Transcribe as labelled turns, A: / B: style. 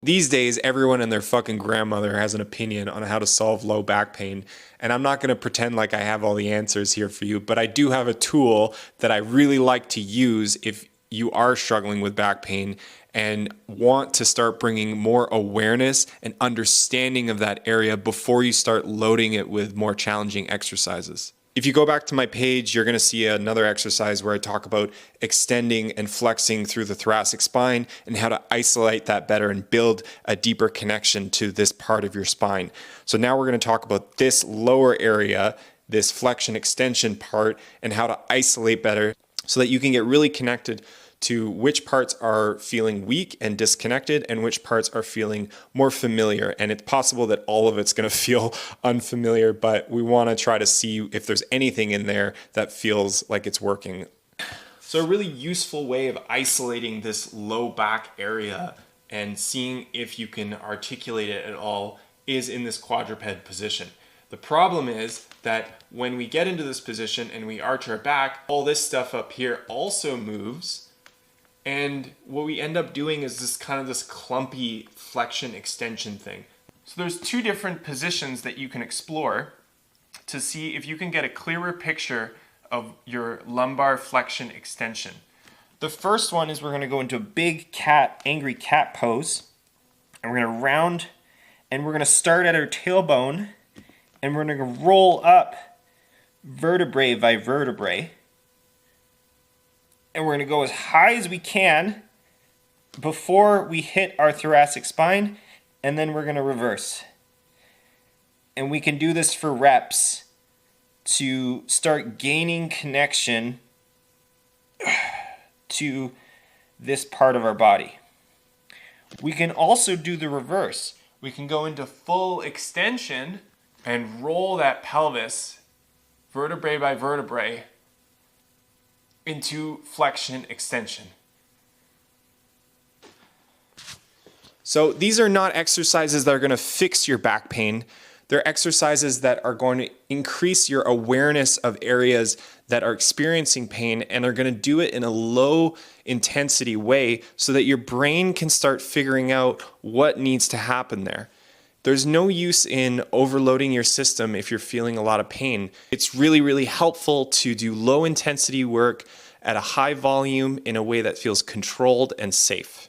A: These days, everyone and their fucking grandmother has an opinion on how to solve low back pain, and I'm not going to pretend like I have all the answers here for you, but I do have a tool that I really like to use if you are struggling with back pain and want to start bringing more awareness and understanding of that area before you start loading it with more challenging exercises. If you go back to my page, you're going to see another exercise where I talk about extending and flexing through the thoracic spine and how to isolate that better and build a deeper connection to this part of your spine. So now we're going to talk about this lower area, this flexion extension part, and how to isolate better so that you can get really connected to which parts are feeling weak and disconnected and which parts are feeling more familiar. And it's possible that all of it's going to feel unfamiliar, but we want to try to see if there's anything in there that feels like it's working. So a really useful way of isolating this low back area and seeing if you can articulate it at all is in this quadruped position. The problem is that when we get into this position and we arch our back, all this stuff up here also moves. And what we end up doing is this kind of this clumpy flexion extension thing. So there's two different positions that you can explore to see if you can get a clearer picture of your lumbar flexion extension. The first one is we're going to go into a big cat, angry cat pose. And we're going to round, and we're going to start at our tailbone, and we're going to roll up vertebrae by vertebrae. And we're going to go as high as we can before we hit our thoracic spine, and then we're going to reverse. And we can do this for reps to start gaining connection to this part of our body. We can also do the reverse. We can go into full extension and roll that pelvis vertebrae by vertebrae into flexion extension. So these are not exercises that are going to fix your back pain. They're exercises that are going to increase your awareness of areas that are experiencing pain, and are going to do it in a low intensity way so that your brain can start figuring out what needs to happen there. There's no use in overloading your system if you're feeling a lot of pain. It's really, really helpful to do low intensity work at a high volume in a way that feels controlled and safe.